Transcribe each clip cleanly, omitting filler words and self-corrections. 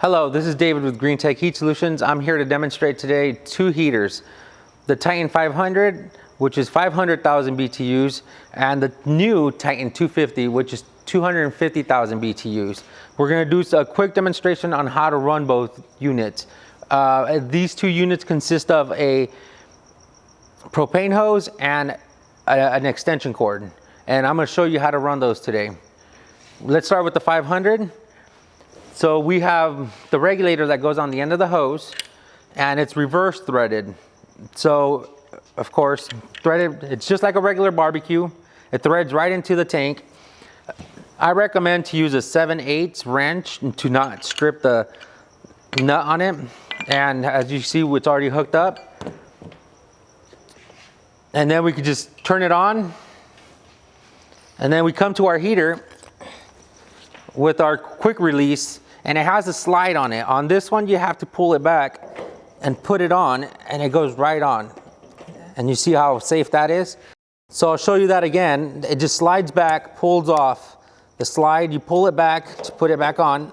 Hello, this is David with Green Tech Heat Solutions. I'm here to demonstrate today two heaters. The Titan 500, which is 500,000 BTUs, and the new Titan 250, which is 250,000 BTUs. We're going to do a quick demonstration on how to run both units. These two units consist of a propane hose and an extension cord. And I'm going to show you how to run those today. Let's start with the 500. So we have the regulator that goes on the end of the hose, and it's reverse threaded. So of course, threaded, it's just like a regular barbecue. It threads right into the tank. I recommend to use a 7/8 wrench to not strip the nut on it. And as you see, it's already hooked up. And then we could just turn it on. And then we come to our heater with our quick release, and it has a slide on it. On this one, you have to pull it back and put it on, and it goes right on. And you see how safe that is? So I'll show you that again. It just slides back, pulls off. The slide, you pull it back to put it back on.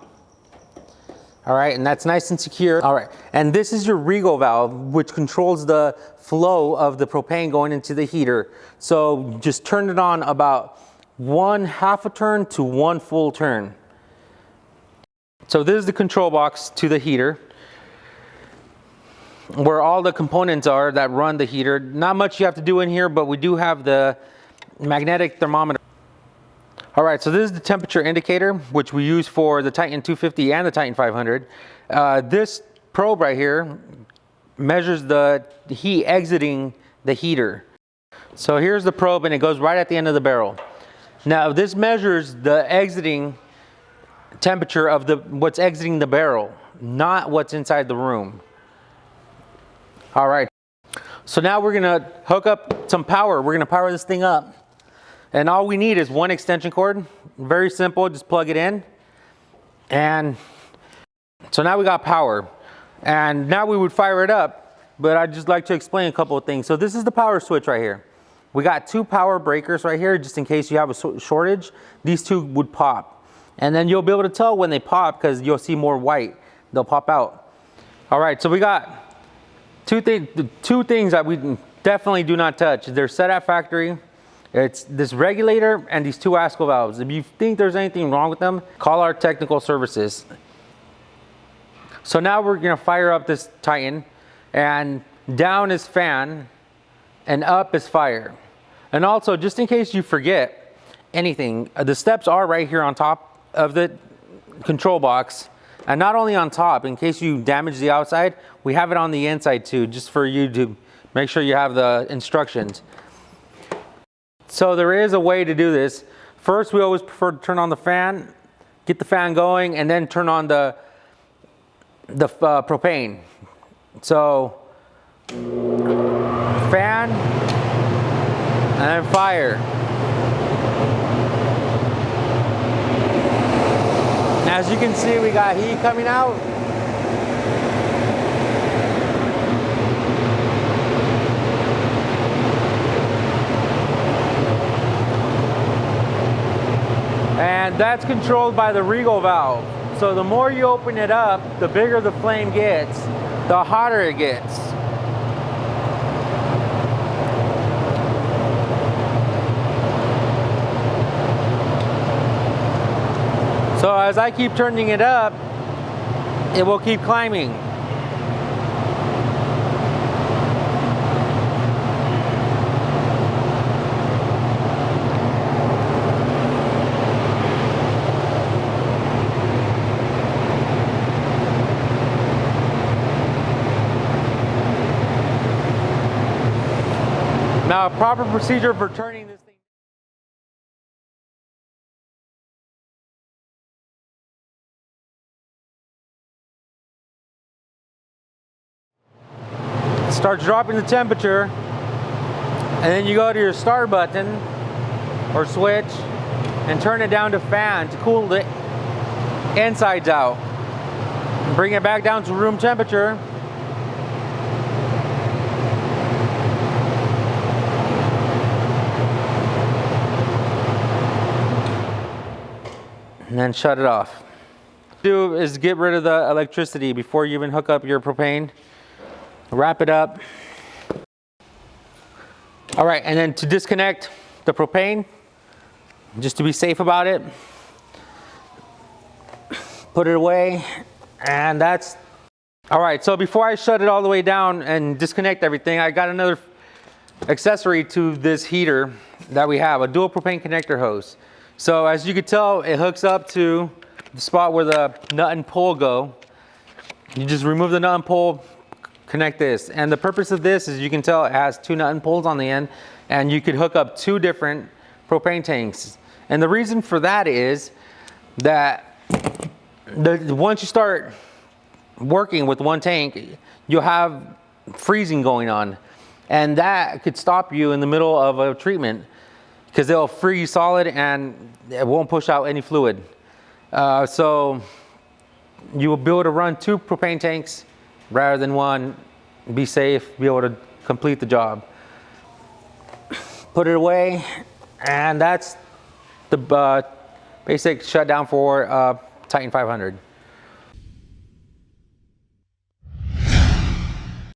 All right, and that's nice and secure. All right, and this is your Regulator valve, which controls the flow of the propane going into the heater. So just turn it on about 1/2 a turn to 1 full turn. So this is the control box to the heater, where all the components are that run the heater. Not much you have to do in here, but we do have the magnetic thermometer. All right, so this is the temperature indicator, which we use for the Titan 250 and the Titan 500. This probe right here measures the heat exiting the heater. So here's the probe, and it goes right at the end of the barrel. Now this measures the exiting temperature of what's exiting the barrel, not what's inside the room. All right, so now we're gonna hook up some power. We're gonna power this thing up. And all we need is one extension cord. Very simple, just plug it in. And so now we got power. And now we would fire it up, but I'd just like to explain a couple of things. So this is the power switch right here. We got two power breakers right here, just in case you have a shortage. These two would pop. And then you'll be able to tell when they pop because you'll see more white. They'll pop out. All right, so we got two things that we definitely do not touch. They're set at factory. It's this regulator and these two ASCO valves. If you think there's anything wrong with them, call our technical services. So now we're gonna fire up this Titan, and down is fan and up is fire. And also, just in case you forget anything, the steps are right here on top of the control box. And not only on top, in case you damage the outside, we have it on the inside too, just for you to make sure you have the instructions. So there is a way to do this. First, we always prefer to turn on the fan, get the fan going, and then turn on the propane. So fan and then fire. As you can see, we got heat coming out. And that's controlled by the Regulator valve. So the more you open it up, the bigger the flame gets, the hotter it gets. So as I keep turning it up, it will keep climbing. Now, a proper procedure for turning this thing. Starts dropping the temperature, and then you go to your start button or switch and turn it down to fan to cool the insides out. Bring it back down to room temperature. and then shut it off. Do is get rid of the electricity before you even hook up your propane. Wrap it up. All right, and then to disconnect the propane, just to be safe about it, put it away, and that's all right. So before I shut it all the way down and disconnect everything, I got another accessory to this heater that we have, a dual propane connector hose. So as you can tell, it hooks up to the spot where the nut and pull go. You just remove the nut and pull, connect this. And the purpose of this is, you can tell it has 2 nut and pulls on the end, and you could hook up 2 different propane tanks. And the reason for that is that once you start working with one tank, you'll have freezing going on. And that could stop you in the middle of a treatment, because it'll freeze solid and it won't push out any fluid. So you will be able to run 2 propane tanks rather than 1, be safe, be able to complete the job. Put it away, and that's the basic shutdown for Titan 500.